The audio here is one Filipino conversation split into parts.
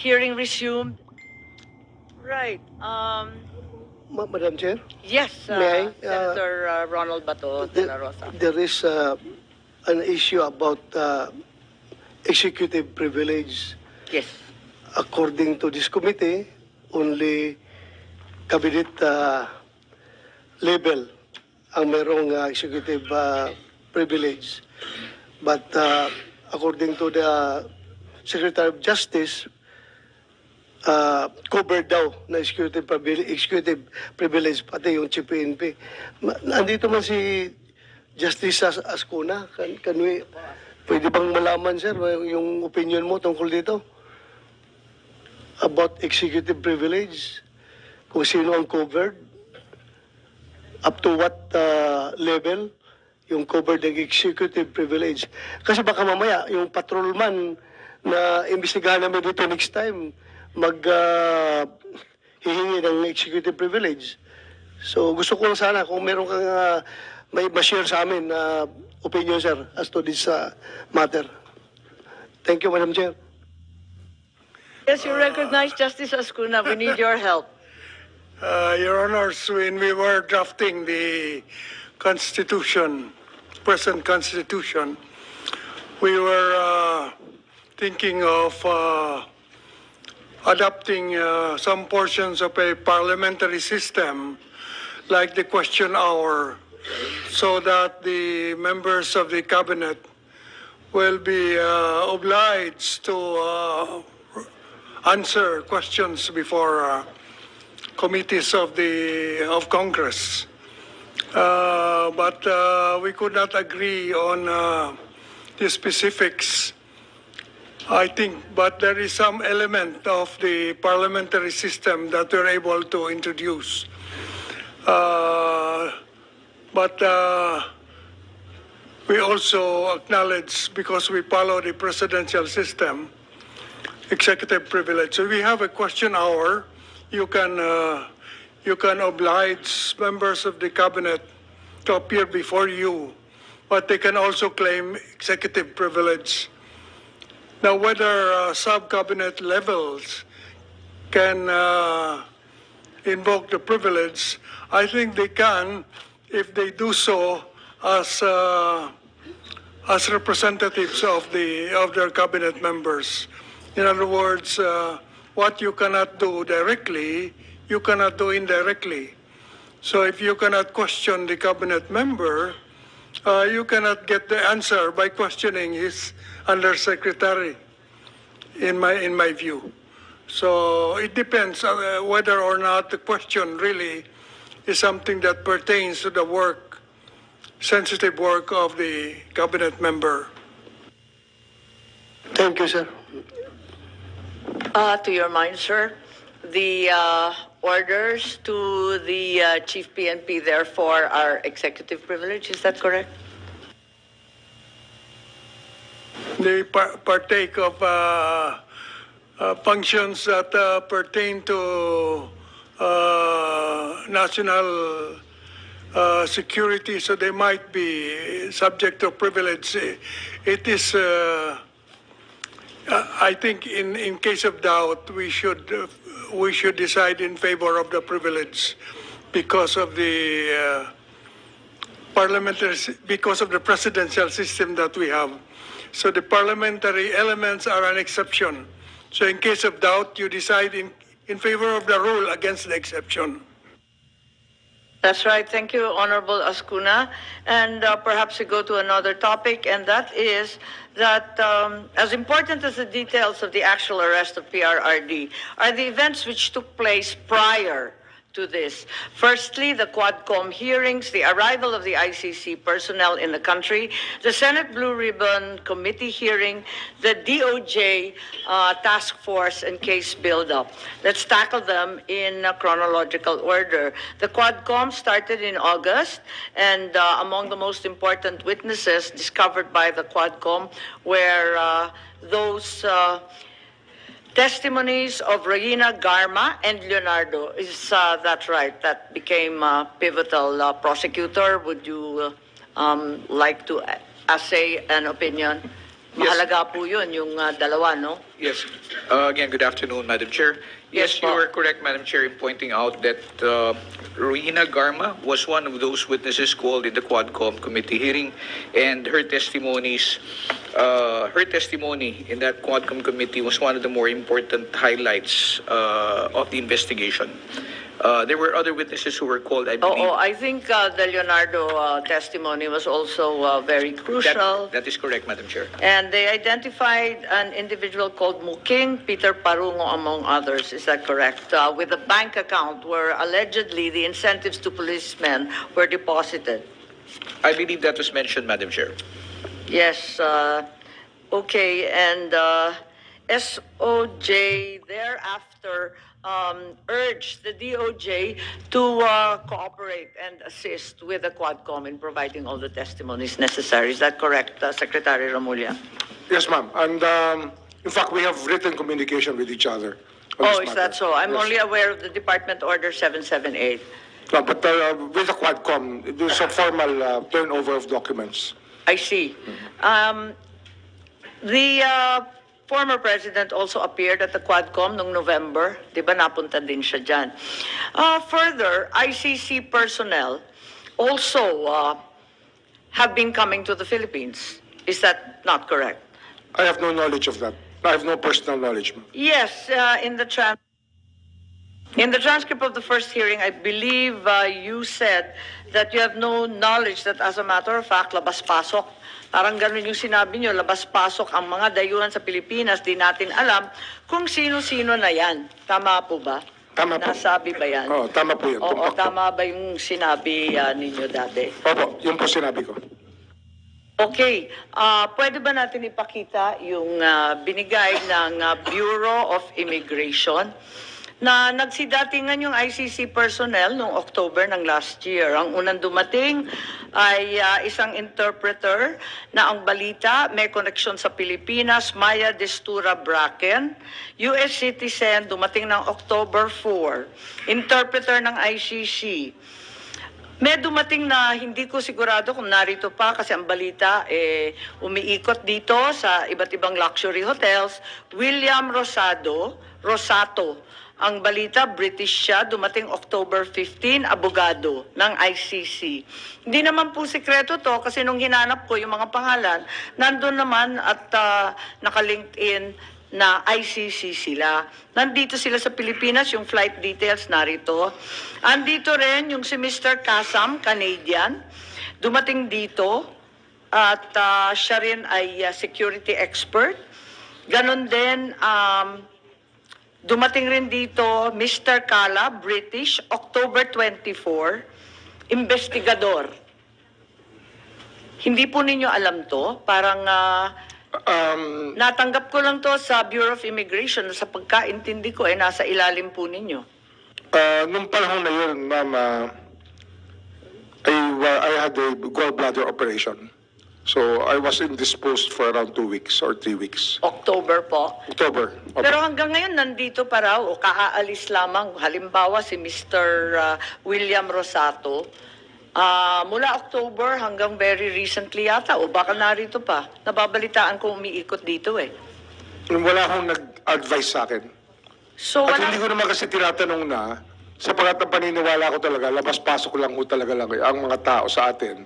Hearing resumed. Right. Madam Chair, Yes, May I, Senator Ronald Bato de la Rosa. there is an issue about executive privilege. Yes. According to this committee, only cabinet level ang merong executive privilege. But according to the Secretary of Justice, covered daw na executive privilege pati yung Chief PNP. Nandito man si Justice Ascuna. Pwede bang malaman, sir, yung opinion mo tungkol dito? About executive privilege? Kung sino ang covered? Up to what level? Yung covered ng executive privilege. Kasi baka mamaya, yung patrolman na imbestigahan namin dito next time, hihingi ng executive privilege. So gusto ko lang sana kung meron kang may ma-share sa amin na opinion, sir, as to this matter. Thank you, Madam Chair. Yes, you recognize Justice Ascuna. We need your help. Your Honors, when we were drafting the Constitution, present Constitution, we were thinking of adopting some portions of a parliamentary system, like the question hour, so that the members of the cabinet will be obliged to answer questions before committees of Congress. But we could not agree on the specifics, I think, but there is some element of the parliamentary system that we're able to introduce. But we also acknowledge, because we follow the presidential system, executive privilege. So we have a question hour. You can oblige members of the cabinet to appear before you, but they can also claim executive privilege. Now, whether sub-cabinet levels can invoke the privilege, I think they can if they do so as representatives of their cabinet members. In other words, what you cannot do directly, you cannot do indirectly. So if you cannot question the cabinet member, you cannot get the answer by questioning his undersecretary, in my view. So it depends whether or not the question really is something that pertains to the sensitive work of the cabinet member. Thank you, sir. To your mind, sir, the orders to the Chief PNP, therefore, are executive privilege. Is that correct? They partake of functions that pertain to national security, so they might be subject to privilege. It is, I think, in case of doubt, we should decide in favor of the privilege because of the because of the presidential system that we have. So the parliamentary elements are an exception. So in case of doubt, you decide in favor of the rule against the exception. That's right. Thank you, Honorable Ascuna. And perhaps we go to another topic, and that is that as important as the details of the actual arrest of PRRD are the events which took place prior to this. Firstly, the Quadcom hearings, the arrival of the ICC personnel in the country, the Senate Blue Ribbon Committee hearing, the DOJ task force and case buildup. Let's tackle them in chronological order. The Quadcom started in August, and among the most important witnesses discovered by the Quadcom were those testimonies of Regina Garma and Leonardo. Is that right? That became pivotal. Prosecutor, would you like to say an opinion? Mahalaga po yun, yung dalawa, no? Yes. Again, good afternoon, Madam Chair. Yes, Yes, you po. are correct, Madam Chair, in pointing out that Ruina Garma was one of those witnesses called in the Quadcom committee hearing, and her testimony in that Quadcom committee was one of the more important highlights of the investigation. There were other witnesses who were called, I believe. I think the Leonardo testimony was also very crucial. That is correct, Madam Chair. And they identified an individual called Muking Peter Parungo, among others. Is that correct? With a bank account where allegedly the incentives to policemen were deposited. I believe that was mentioned, Madam Chair. Yes. Okay. And SOJ thereafter urged the DOJ to cooperate and assist with the Quadcom in providing all the testimonies necessary. Is that correct, Secretary Remulla? Yes, ma'am. And in fact, we have written communication with each other. on Oh, this is matter. that so? I'm Yes. only aware of the Department Order 778. No, but with the Quadcom, there's a formal turnover of documents. I see. The former president also appeared at the Quadcom noong November. Di ba napunta din siya dyan? Further, ICC personnel also have been coming to the Philippines. Is that not correct? I have no knowledge of that. I have no personal knowledge, ma'am. Yes, in the transcript of the first hearing, I believe you said that you have no knowledge that, as a matter of fact, labas-pasok. Parang ganun yung sinabi nyo, labas-pasok ang mga dayuhan sa Pilipinas, di natin alam kung sino-sino na yan. Tama po ba? Tama po. Nasabi ba yan? Oo, tama po yun. Oo, Tumpak po. tama ba yung sinabi ninyo dati? Opo, yun po sinabi ko. Okay, pwede ba natin ipakita yung binigay ng Bureau of Immigration na nagsidatingan yung ICC personnel noong October ng last year. Ang unang dumating ay isang interpreter na ang balita may koneksyon sa Pilipinas, Maya Destura Bracken, US citizen, dumating ng October 4, interpreter ng ICC. May dumating na hindi ko sigurado kung narito pa kasi ang balita umiikot dito sa iba't ibang luxury hotels. William Rosato. Ang balita, British siya, dumating October 15, abogado ng ICC. Hindi naman po sikreto to kasi nung hinanap ko yung mga pangalan, nandun naman at naka-LinkedIn na ICC sila. Nandito sila sa Pilipinas, yung flight details narito. Andito rin yung si Mr. Kasam, Canadian, dumating dito at siya rin ay security expert. Ganon din, dumating rin dito Mr. Kala, British, October 24, investigador. Hindi po ninyo alam to, parang natanggap ko lang to sa Bureau of Immigration. Sa pagkaintindi ko, nasa ilalim po ninyo. Nung panahon na yun, ma'am, I had a gallbladder operation. So I was indisposed for around 2 weeks or 3 weeks. October po. October. Opo. Pero hanggang ngayon, nandito pa raw o kaaalis lamang. Halimbawa, si Mr. William Rosato. Mula October hanggang very recently yata, o baka narito pa. Nababalitaan ko umiikot dito Wala akong nag-advise sa akin. So, At wala. hindi ko naman kasi tinatanong na, sapagat ang paniniwala ko talaga, labas-pasok lang ko talaga lang ang mga tao sa atin.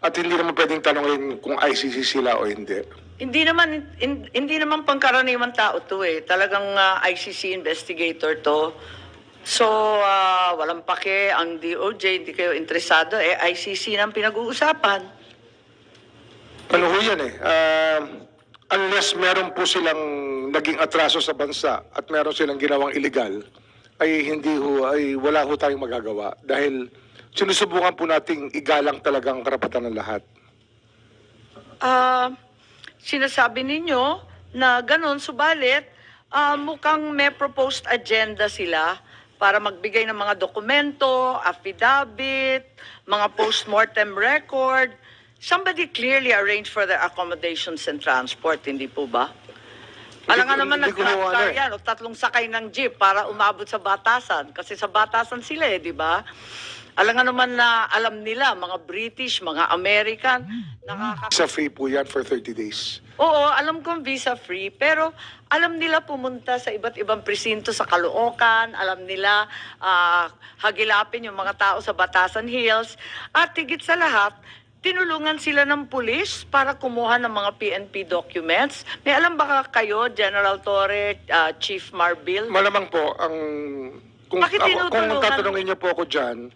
At hindi naman pwedeng tanongin kung ICC sila o hindi. Hindi naman pangkaraniwang tao to Talagang ICC investigator to. So, walang pake ang DOJ, hindi kayo interesado. ICC nang pinag-uusapan. Ano ho yan unless meron po silang naging atraso sa bansa at meron silang ginawang illegal, ay wala ho tayong magagawa. Dahil sinusubukan po nating igalang talagang karapatan ng lahat. Sinasabi ninyo na ganun, subalit mukhang may proposed agenda sila para magbigay ng mga dokumento, affidavit, mga post-mortem record. Somebody clearly arranged for their accommodations and transport, hindi po ba? Alam nga naman, hindi ko nag-truck car ano yan, o 3 sakay ng jeep para umabot sa batasan. Kasi sa batasan sila di ba? Alam nga naman na alam nila, mga British, mga American, Sa free po yan for 30 days. Oo, alam kong visa-free, pero alam nila pumunta sa iba't ibang presinto sa Caloocan, alam nila hagilapin yung mga tao sa Batasan Hills, at higit sa lahat, tinulungan sila ng pulis para kumuha ng mga PNP documents. May alam ba kayo, General Torre, Chief Marbil? Malamang po, kung Bakit kung tinutulungan? tatanungin niyo po ako dyan,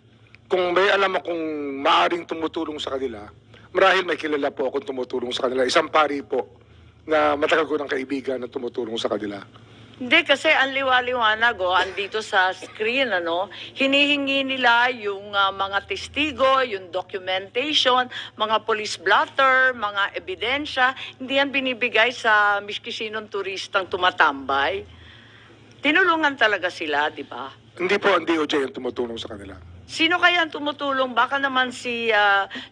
kung may alam akong maaring tumutulong sa kanila, marahil may kilala po akong tumutulong sa kanila. Isang pari po na matagal ko ng kaibigan na tumutulong sa kanila. Hindi, kasi ang liwaliwanag, andito sa screen, hinihingi nila yung mga testigo, yung documentation, mga police blotter, mga ebidensya. Hindi yan binibigay sa miskisinong turistang tumatambay. Tinulungan talaga sila, di ba? Hindi po ang DOJ ang tumutulong sa kanila. Sino kaya ang tumutulong? Baka naman si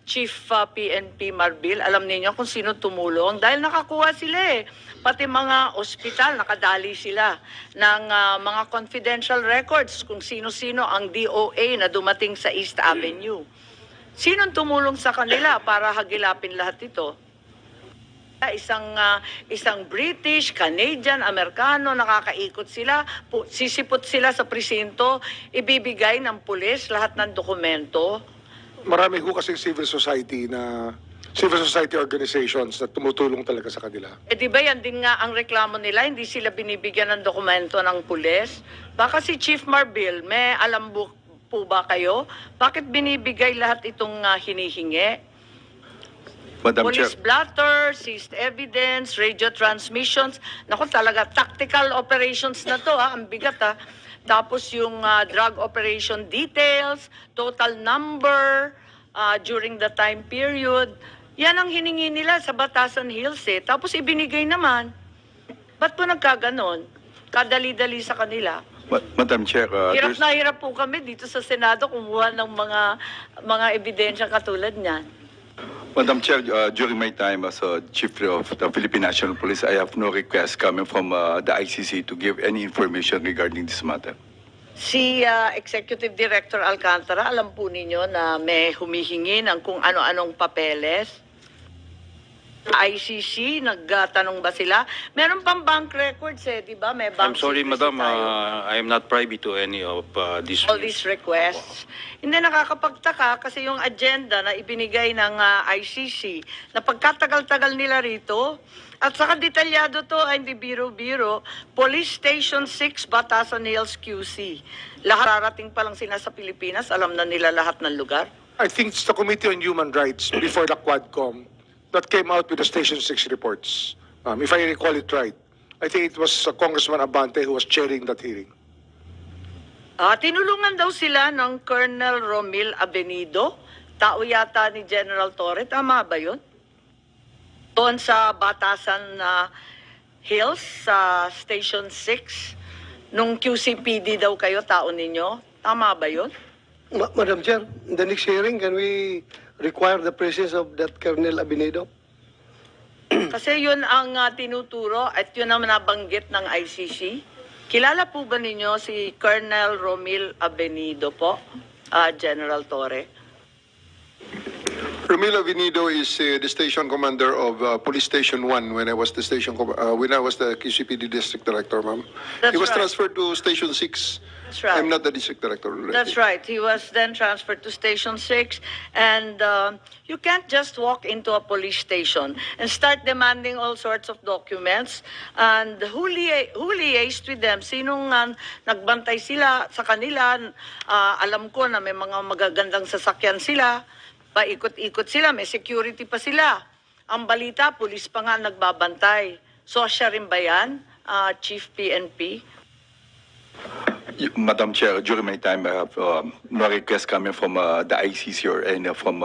Chief PNP Marbil, alam niyo kung sino tumulong. Dahil nakakuha sila Pati mga ospital, nakadali sila ng mga confidential records kung sino-sino ang DOA na dumating sa East Avenue. Sinong tumulong sa kanila para hagilapin lahat ito? Isang British, Canadian, Amerikano, nakakaikot sila, sisipot sila sa presinto, ibibigay ng pulis lahat ng dokumento. Marami ho kasing civil society organizations na tumutulong talaga sa kanila. Di ba yan din nga ang reklamo nila, hindi sila binibigyan ng dokumento ng pulis? Baka si Chief Marbil, may alam po ba kayo? Bakit binibigay lahat itong hinihingi? Madam Police Chair, blotter, seized evidence, radio transmissions. Naku, talaga, tactical operations na to, ang bigat Tapos yung drug operation details, total number during the time period. Yan ang hiningi nila sa Batasan Hills Tapos ibinigay naman. Ba't po nagkaganon? Kadali-dali sa kanila. Madam Chair, Hirap there's, na hirap po kami dito sa Senado kumuha ng mga ebidensya katulad niyan. Madam Chair, during my time as Chief of the Philippine National Police, I have no request coming from the ICC to give any information regarding this matter. Si Executive Director Alcantara, alam po ninyo na may humihingi ng kung ano-anong papeles. ICC, nagtanong ba sila? Meron pang bank records di ba? May bank I'm sorry, secrecy madam. tayo. I am not privy to any of these. All these requests. Hindi nakakapagtaka kasi yung agenda na ibinigay ng ICC na pagkatagal-tagal nila rito at saka detalyado to ay hindi biro-biro. Police Station 6, Batasan Hills, QC. Lahat rarating pa lang sila sa Pilipinas, alam na nila lahat ng lugar. I think it's the Committee on Human Rights before the Quadcom that came out with the Station 6 reports. If I recall it right, I think it was Congressman Abante who was chairing that hearing. Tinulungan daw sila ng Colonel Romil Abenido, tao yata ni General Torre. Tama ba yun? Doon sa Batasan Hills, sa Station 6, nung QCPD daw kayo, tao ninyo. Tama ba yun? Madam Chair, in the next hearing, can we require the presence of that Colonel Abinedo? Kasi yun ang tinuturo at yun ang nabanggit ng ICC. Kilala po ba ninyo si Colonel Romil Abenido po, General Torre? Romil Avenido is the station commander of Police Station 1 when I was the QCPD district director, ma'am. That's He was right. transferred to Station 6. That's right. I'm not the district director already. That's right. He was then transferred to Station 6. And you can't just walk into a police station and start demanding all sorts of documents. And who liaised with them? Sinong nagbantay sila sa kanila? Alam ko na may mga magagandang sasakyan sila. Paikot-ikot sila. May security pa sila. Ang balita, police pa nga nagbabantay. So siya rin ba yan, Chief PNP? Madam Chair, during my time, I have no request coming from the ICC or any from.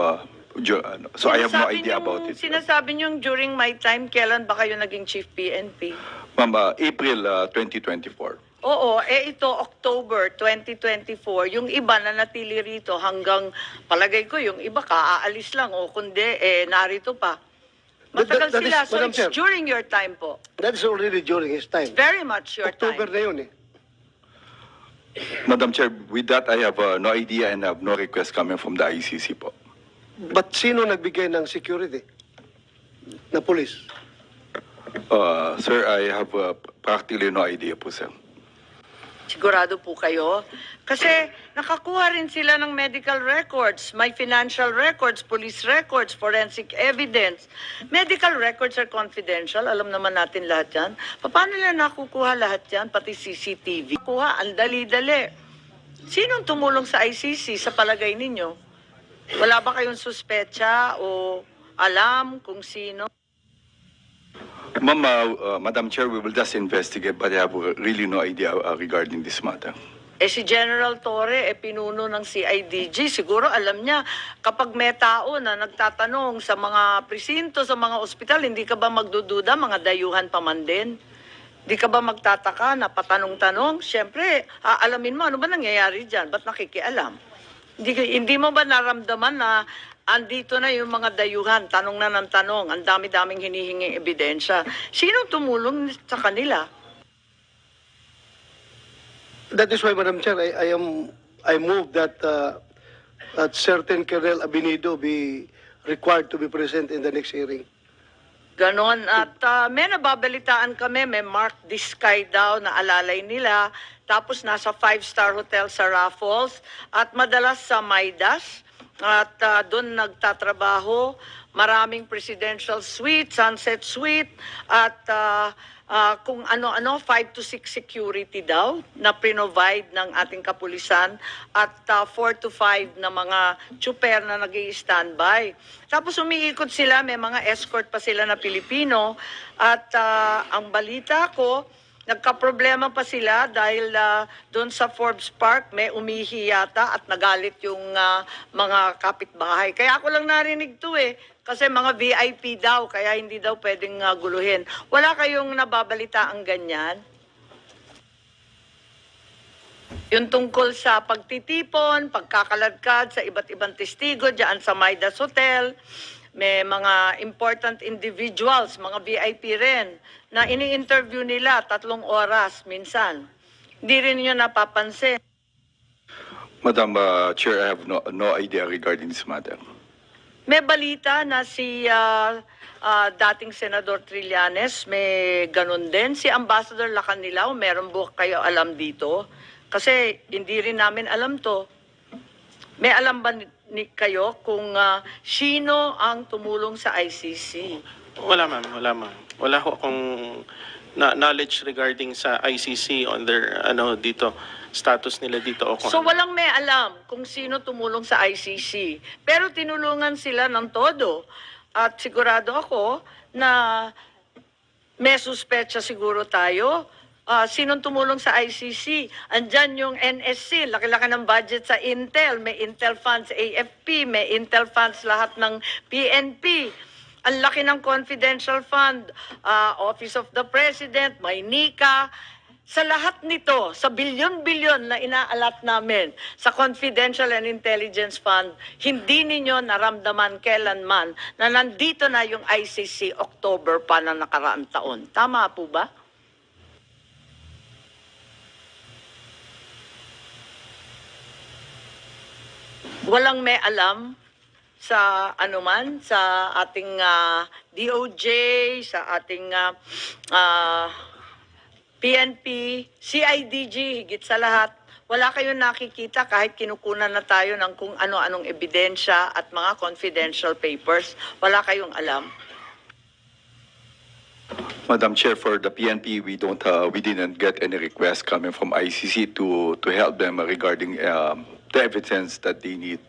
So I have no idea about it. Sinasabi niyong during my time, kailan ba kayo naging Chief PNP? Ma'am, April 2024. Oo, ito October 2024. Yung iba na natili rito hanggang palagay ko yung iba aalis lang o kundi narito pa. Matagal That is- sila. So Madam it's Chair. during your time po. That is already during his time. Very much your October time. na yun Madam Chair, with that, I have no idea and have no request coming from the ICC po. But sino nagbigay ng security? Na police? Sir, I have practically no idea po, sir. Sigurado po kayo? Kasi nakakuha rin sila ng medical records, may financial records, police records, forensic evidence. Medical records are confidential, alam naman natin lahat yan. Paano nila nakukuha lahat yan, pati CCTV? Kuha, ang dali-dali. Sinong tumulong sa ICC sa palagay ninyo? Wala ba kayong suspecha o alam kung sino? Ma'am, Madam Chair, we will just investigate, but I have really no idea regarding this matter. Si General Torre, pinuno ng CIDG. Siguro alam niya, kapag may tao na nagtatanong sa mga presinto, sa mga ospital, hindi ka ba magdududa, mga dayuhan pa man din? Hindi ka ba magtataka na patanong-tanong? Siyempre, aalamin mo, ano ba nangyayari dyan? Ba't nakikialam? Hindi mo ba naramdaman na andito na yung mga dayuhan, tanong na ng tanong, ang dami-daming hinihinging ebidensya. Sino tumulong sa kanila? That is why, Madam Chair, I move that that certain Colonel Abinido be required to be present in the next hearing. Ganon. At may nababalitaan kami, may Mark Diskay daw na alalay nila. Tapos nasa 5-star hotel sa Raffles at madalas sa Maidas. At doon nagtatrabaho, maraming presidential suite, sunset suite, at kung ano-ano, 5 to 6 security daw na provide ng ating kapulisan at 4 to 5 na mga tsuper na nag-i-standby. Tapos umiikot sila, may mga escort pa sila na Pilipino at ang balita ko, nagkaproblema pa sila dahil doon sa Forbes Park may umihi yata at nagalit yung mga kapitbahay. Kaya ako lang narinig to kasi mga VIP daw, kaya hindi daw pwedeng guluhin. Wala kayong nababalita ang ganyan? Yung tungkol sa pagtitipon, pagkakaladkad sa iba't ibang testigo dyan sa Maidas Hotel, may mga important individuals, mga VIP rin, na ini-interview nila 3 oras minsan. Hindi rin nyo napapansin. Madam Chair, I have no idea regarding this matter. May balita na si dating Senador Trillanes, may ganun din. Si Ambassador Lacanilao, meron ba kayo alam dito? Kasi hindi rin namin alam to. May alam ba kayo kung sino ang tumulong sa ICC? Wala ma'am, wala ma'am. Wala ho akong knowledge regarding sa ICC on their dito status nila dito o kung So walang may alam kung sino tumulong sa ICC. Pero tinulungan sila ng todo. At sigurado ako na may suspecha siguro tayo. Sinong tumulong sa ICC? Andyan yung NSC, laki-laki ng budget sa Intel. May Intel funds AFP, may Intel funds lahat ng PNP. Ang laki ng confidential fund, Office of the President, may NICA. Sa lahat nito, sa bilyon-bilyon na inaalat namin sa Confidential and Intelligence Fund, hindi ninyo naramdaman kailanman na nandito na yung ICC October pa ng nakaraang taon. Tama po ba? Walang may alam sa anuman, sa ating DOJ, sa ating PNP, CIDG, higit sa lahat. Wala kayong nakikita kahit kinukunan na tayo ng kung ano-anong ebidensya at mga confidential papers. Wala kayong alam. Madam Chair, for the PNP, we didn't get any request coming from ICC to help them regarding the evidence that they need